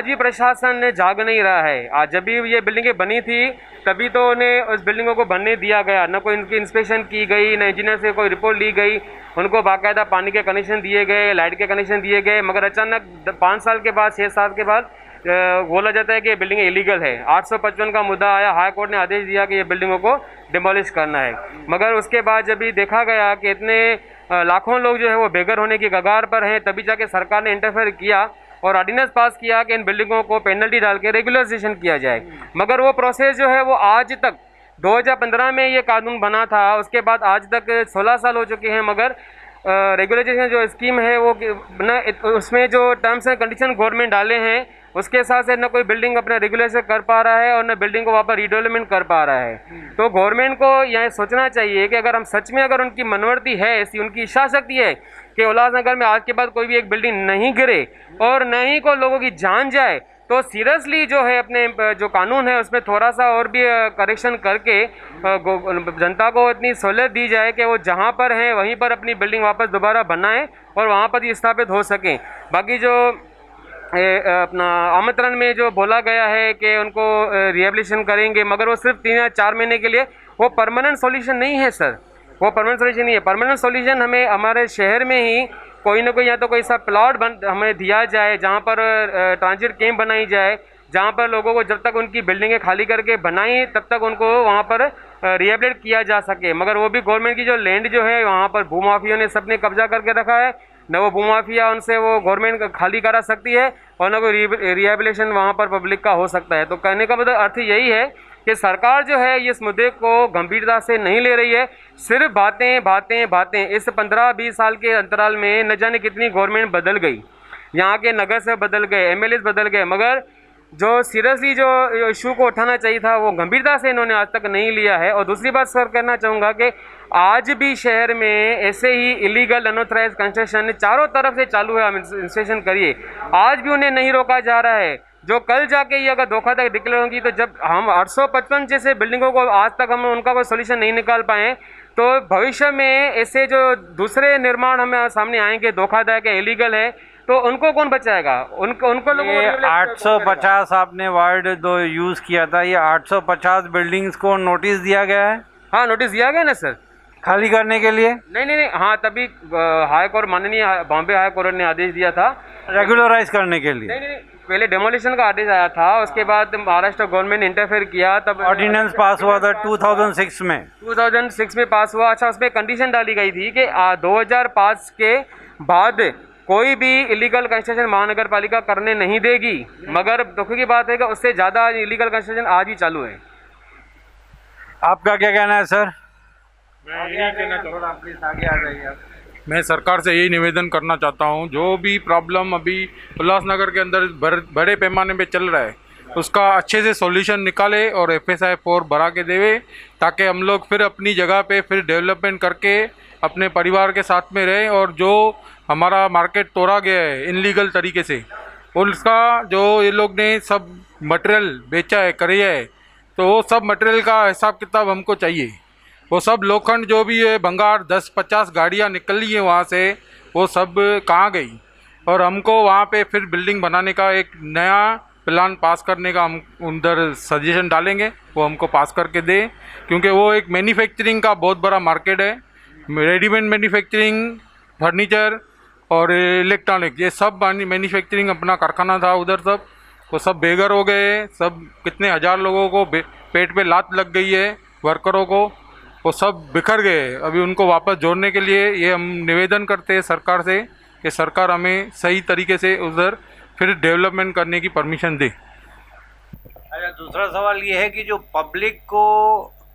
भी प्रशासन जाग नहीं रहा है। आज जब भी ये बिल्डिंगें बनी थी तभी तो उन्हें उस बिल्डिंगों को बनने दिया गया, न कोई इनकी इंस्पेक्शन की गई, न इंजीनियर से कोई रिपोर्ट ली गई, उनको बाकायदा पानी के कनेक्शन दिए गए, लाइट के कनेक्शन दिए गए। मगर अचानक 5 साल के बाद, 6 साल के बाद बोला जाता है कि ये बिल्डिंग इलीगल है। 855 का मुद्दा आया, हाई कोर्ट ने आदेश दिया कि ये बिल्डिंगों को डिमोलिश करना है। मगर उसके बाद जब भी देखा गया कि इतने लाखों लोग जो है वो बेघर होने की कगार पर हैं, तभी जाके सरकार ने इंटरफेयर किया और ऑर्डिनेंस पास किया कि इन बिल्डिंगों को पेनल्टी डाल के रेगुलराइजेशन किया जाए। मगर वो प्रोसेस जो है वो आज तक 2015 में ये कानून बना था, उसके बाद आज तक 16 साल हो चुके हैं। मगर रेगुलेशन जो स्कीम है वो न उसमें जो टर्म्स एंड कंडीशन गवर्नमेंट डाले हैं उसके हिसाब से न कोई बिल्डिंग अपना रेगुलेशन कर पा रहा है और न बिल्डिंग को वहाँ पर रीडेवलपमेंट कर पा रहा है। तो गवर्नमेंट को यह सोचना चाहिए कि अगर हम सच में, अगर उनकी मनोवृत्ति है ऐसी, उनकी इच्छा शक्ति है कि उल्लासनगर में आज के बाद कोई भी एक बिल्डिंग नहीं गिरे और न ही को लोगों की जान जाए, तो सीरियसली जो है अपने जो कानून है उसमें थोड़ा सा और भी करेक्शन करके जनता को इतनी सहूलियत दी जाए कि वो जहाँ पर हैं वहीं पर अपनी बिल्डिंग वापस दोबारा बनाएं और वहाँ पर ही स्थापित हो सकें। बाकी जो अपना आमंत्रण में जो बोला गया है कि उनको रिहेबिलिटेशन करेंगे, मगर वो सिर्फ 3 या 4 महीने के लिए, वो परमानेंट सॉल्यूशन नहीं है सर, वो परमानेंट सॉल्यूशन नहीं है। परमानेंट सॉल्यूशन हमें हमारे शहर में ही कोई ना कोई, या तो कोई सा प्लॉट हमें दिया जाए जहाँ पर ट्रांजिट कैंप बनाई जाए, जहाँ पर लोगों को जब तक उनकी बिल्डिंगें खाली करके बनाई तब तक उनको वहाँ पर रिहेबिलिटेट किया जा सके। मगर वो भी गवर्नमेंट की जो लैंड जो है वहाँ पर भूमाफियों ने सबने कब्जा करके रखा है, न वो भूमाफिया उनसे वो गवर्नमेंट खाली करा सकती है और न कोई रिहेबिलिटेशन वहाँ पर पब्लिक का हो सकता है। तो कहने का मतलब अर्थ यही है कि सरकार जो है इस मुद्दे को गंभीरता से नहीं ले रही है, सिर्फ बातें। इस 15-20 साल के अंतराल में न जाने कितनी गवर्नमेंट बदल गई, यहाँ के नगर से बदल गए, एमएलए बदल गए, मगर जो सीरियसली जो इशू को उठाना चाहिए था वो गंभीरता से इन्होंने आज तक नहीं लिया है। और दूसरी बात सर कहना चाहूँगा कि आज भी शहर में ऐसे ही इलीगल अनऑथराइज कंस्ट्रक्शन चारों तरफ से चालू है। आप इंस्पेक्शन करिए, आज भी उन्हें नहीं रोका जा रहा है। जो कल जाके ये अगर धोखाधड़ी डिक्लेयर होगी, तो जब हम 855 जैसे बिल्डिंगों को आज तक हम उनका कोई सोल्यूशन नहीं निकाल पाए, तो भविष्य में ऐसे जो दूसरे निर्माण हमें सामने आएंगे धोखाधड़ी के इलीगल है, तो उनको कौन बचाएगा? उनको लोगों को 850 आपने वर्ड दो यूज़ किया था, ये 850 बिल्डिंग्स को नोटिस दिया गया है? हाँ, नोटिस दिया गया ना सर, खाली करने के लिए? नहीं, हाँ, तभी हाई कोर्ट, माननीय बॉम्बे हाई कोर्ट ने आदेश दिया था रेगुलराइज करने के लिए। नहीं, पहले डेमोलिशन का आदेश आया था, उसके बाद महाराष्ट्र गवर्नमेंट ने इंटरफेयर किया, तब ऑर्डिनेंस पास हुआ था 2006 में। 2006 में पास हुआ। अच्छा, उसमें कंडीशन डाली गई थी कि 2005 के बाद कोई भी इलीगल कंस्ट्रक्शन महानगर पालिका करने नहीं देगी। मगर दुख की बात है कि उससे ज़्यादा इलीगल कंस्ट्रक्शन आज ही चालू है। आपका क्या कहना है सर? मैं यही कहना चाहूँगा, प्लीज़ आगे आ जाइए आप। मैं सरकार से यही निवेदन करना चाहता हूँ, जो भी प्रॉब्लम अभी उल्लासनगर के अंदर बड़े पैमाने पे चल रहा है उसका अच्छे से सॉल्यूशन निकाले और FSI 4 बढ़ा के देवे, ताकि हम लोग फिर अपनी जगह पे फिर डेवलपमेंट करके अपने परिवार के साथ में रहें। और जो हमारा मार्केट तोड़ा गया है इनलीगल तरीके से, उसका जो ये लोग ने सब मटेरियल बेचा है, करिया है, तो वो सब मटेरियल का हिसाब किताब हमको चाहिए। वो सब लोखंड जो भी है, भंगार 10-50 गाड़ियाँ निकली हैं वहाँ से, वो सब कहाँ गई? और हमको वहाँ पे फिर बिल्डिंग बनाने का एक नया प्लान पास करने का हम उधर सजेशन डालेंगे, वो हमको पास करके दें, क्योंकि वो एक मैन्युफैक्चरिंग का बहुत बड़ा मार्केट है। रेडीमेड मैन्युफैक्चरिंग, फर्नीचर और इलेक्ट्रॉनिक, ये सब मैन्युफैक्चरिंग अपना कारखाना था उधर, सब वो सब बेघर हो गए। सब कितने हज़ार लोगों को पेट पे लात लग गई है, वर्करों को, वो सब बिखर गए। अभी उनको वापस जोड़ने के लिए ये हम निवेदन करते हैं सरकार से कि सरकार हमें सही तरीके से उधर फिर डेवलपमेंट करने की परमिशन दे। अच्छा, दूसरा सवाल ये है कि जो पब्लिक को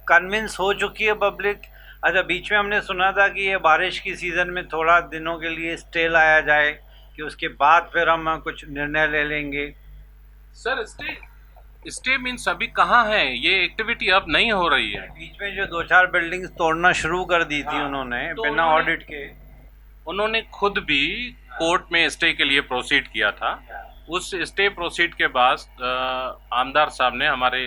कन्विंस हो चुकी है पब्लिक, अच्छा बीच में हमने सुना था कि ये बारिश की सीज़न में थोड़ा दिनों के लिए स्टे लाया जाए, कि उसके बाद फिर हम कुछ निर्णय ले लेंगे। सर स्टे मीन्स अभी कहाँ है? ये एक्टिविटी अब नहीं हो रही है। बीच में जो 2-4 बिल्डिंग्स तोड़ना शुरू कर दी थी उन्होंने बिना ऑडिट के, उन्होंने खुद भी कोर्ट में स्टे के लिए प्रोसीड किया था। उस स्टे प्रोसीड के बाद आमदार साहब ने हमारे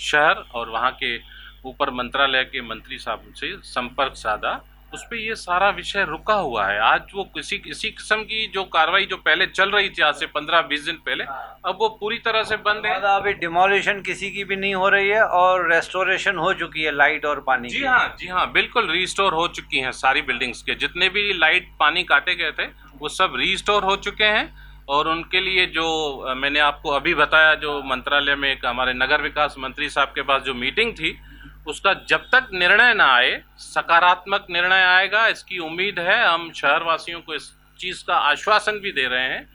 शहर और वहाँ के ऊपर मंत्रालय के मंत्री साहब से संपर्क साधा, उस पर ये सारा विषय रुका हुआ है। आज वो किसी किस्म की जो कार्रवाई जो पहले चल रही थी आज से 15-20 दिन पहले, अब वो पूरी तरह से बंद है। अभी डिमोलिशन किसी की भी नहीं हो रही है और रेस्टोरेशन हो चुकी है लाइट और पानी जी हाँ, बिल्कुल रीस्टोर हो चुकी हैं सारी बिल्डिंग्स के जितने भी लाइट पानी काटे गए थे वो सब रीस्टोर हो चुके हैं। और उनके लिए जो मैंने आपको अभी बताया, जो मंत्रालय में एक हमारे नगर विकास मंत्री साहब के पास जो मीटिंग थी, उसका जब तक निर्णय ना आए, सकारात्मक निर्णय आएगा इसकी उम्मीद है। हम शहरवासियों को इस चीज़ का आश्वासन भी दे रहे हैं।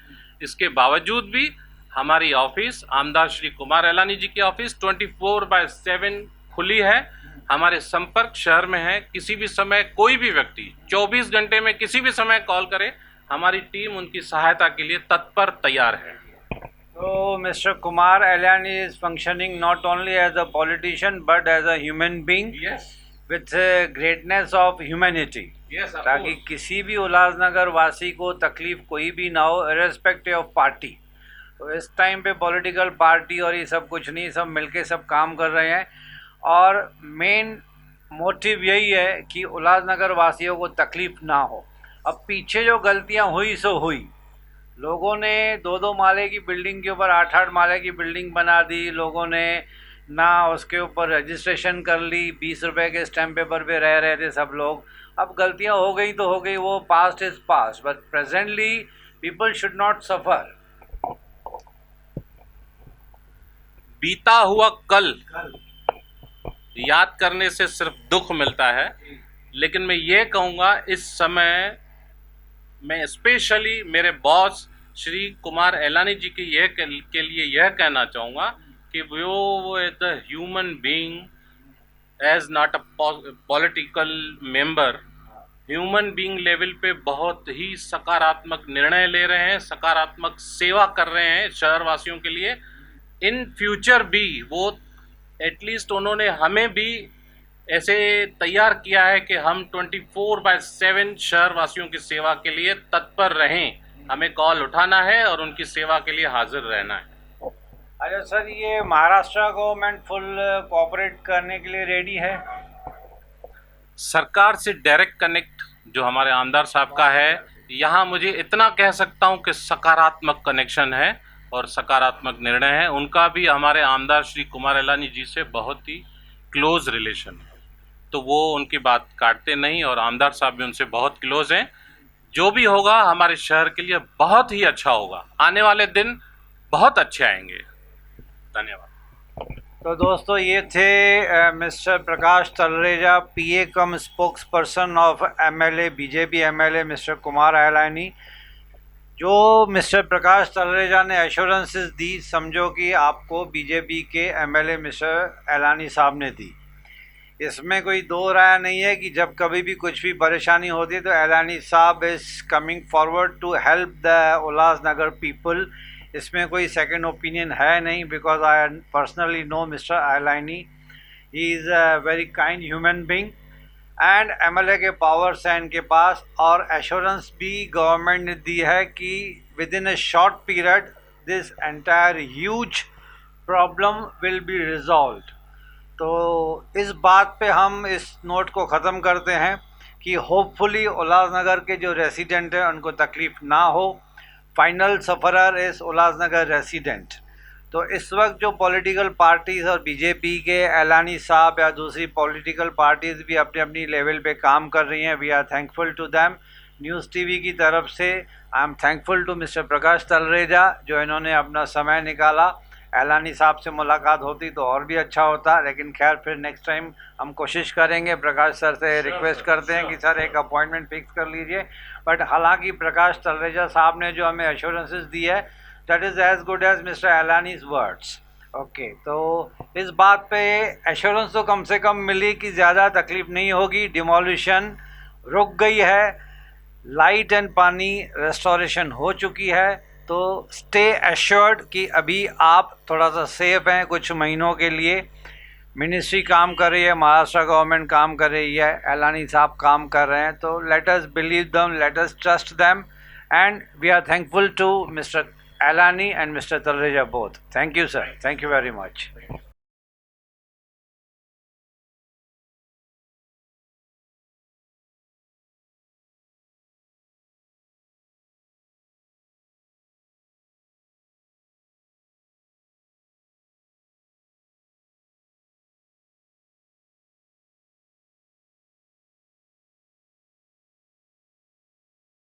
इसके बावजूद भी हमारी ऑफिस, आमदार श्री कुमार एलानी जी की ऑफिस 24/7 खुली है। हमारे संपर्क शहर में है। किसी भी समय कोई भी व्यक्ति 24 घंटे में किसी भी समय कॉल करे, हमारी टीम उनकी सहायता के लिए तत्पर तैयार है। So Mr. Kumar Elani is functioning not only as a politician but as a human being with greatness of humanity. ताकि किसी भी उल्लासनगर वासी को तकलीफ कोई भी ना हो, irrespective of पार्टी। तो इस टाइम पे पॉलिटिकल पार्टी और ये सब कुछ नहीं, सब मिलके सब काम कर रहे हैं और मेन मोटिव यही है कि उल्लासनगर वासियों को तकलीफ ना हो। अब पीछे जो गलतियाँ हुई सो हुई, लोगों ने 2-2 माले की बिल्डिंग के ऊपर 8-8 माले की बिल्डिंग बना दी, लोगों ने ना उसके ऊपर रजिस्ट्रेशन कर ली, 20 रुपए के स्टैम्प पेपर पे रह रहे थे सब लोग। अब गलतियां हो गई तो हो गई, वो past is past, but presently people should not suffer. बीता हुआ कल याद करने से सिर्फ दुख मिलता है, लेकिन मैं ये कहूँगा इस समय मैं स्पेशली मेरे बॉस श्री कुमार एलानी जी के लिए यह कहना चाहूँगा कि वो as a human being, as not a political member, human being level पे बहुत ही सकारात्मक निर्णय ले रहे हैं, सकारात्मक सेवा कर रहे हैं शहरवासियों के लिए। इन फ्यूचर भी वो एटलीस्ट उन्होंने हमें भी ऐसे तैयार किया है कि हम 24/7 शहरवासियों की सेवा के लिए तत्पर रहें। हमें कॉल उठाना है और उनकी सेवा के लिए हाजिर रहना है। अच्छा सर, ये महाराष्ट्र गवर्नमेंट फुल कोऑपरेट करने के लिए रेडी है? सरकार से डायरेक्ट कनेक्ट जो हमारे आमदार साहब का है, यहाँ मुझे इतना कह सकता हूँ कि सकारात्मक कनेक्शन है और सकारात्मक निर्णय है। उनका भी हमारे आमदार श्री कुमार एलानी जी से बहुत ही क्लोज रिलेशन है, तो वो उनकी बात काटते नहीं और आमदार साहब भी उनसे बहुत क्लोज हैं। जो भी होगा हमारे शहर के लिए बहुत ही अच्छा होगा, आने वाले दिन बहुत अच्छे आएंगे। धन्यवाद। तो दोस्तों, ये थे mister Prakash Talreja, PA cum spokesperson of MLA, BJP MLA mister Kumar Ailani. जो मिस्टर प्रकाश तलरेजा ने एश्योरेंसेस दी, समझो कि आपको बीजेपी के एमएलए मिस्टर एलानी साहब ने दी। इसमें कोई दो राय नहीं है कि जब कभी भी कुछ भी परेशानी होती है तो एलानी साहब is coming forward to help the Ulhasnagar people. इसमें कोई सेकंड ओपिनियन है नहीं, because I personally know mister Ailani. He is a very kind human being and MLA के पावर्स हैं इनके पास, और एश्योरेंस भी गवर्नमेंट ने दी है कि with in a short period this entire huge problem will be resolved. तो इस बात पे हम इस नोट को ख़त्म करते हैं कि होपफुली उल्लासनगर के जो रेसिडेंट हैं उनको तकलीफ़ ना हो। फाइनल सफ़रर इस उल्लासनगर रेसिडेंट। तो इस वक्त जो पॉलिटिकल पार्टीज़ और बीजेपी के एलानी साहब या दूसरी पॉलिटिकल पार्टीज़ भी अपने अपनी लेवल पे काम कर रही हैं, we are thankful to them. News TV की तरफ से I am thankful to mister Prakash Talreja, जो इन्होंने अपना समय निकाला। एलानी साहब से मुलाकात होती तो और भी अच्छा होता, लेकिन खैर फिर नेक्स्ट टाइम हम कोशिश करेंगे। प्रकाश सर से रिक्वेस्ट करते हैं कि सर एक अपॉइंटमेंट फिक्स कर लीजिए। बट हालांकि प्रकाश तलरेजा साहब ने जो हमें एश्योरेंसेस दी है, that is as good as mister Ailani's words. Okay, तो इस बात पे एश्योरेंस तो कम से कम मिली कि ज़्यादा तकलीफ़ नहीं होगी। डिमोलिशन रुक गई है, लाइट एंड पानी रेस्टोरेशन हो चुकी है। तो स्टे एश्योर्ड कि अभी आप थोड़ा सा सेफ हैं कुछ महीनों के लिए। मिनिस्ट्री काम कर रही है, महाराष्ट्र गवर्नमेंट काम कर रही है, एलानी साहब काम कर रहे हैं। तो let us believe them, let us trust them, and we are thankful to mister Ailani and mister Talreja both. Thank you sir, thank you very much.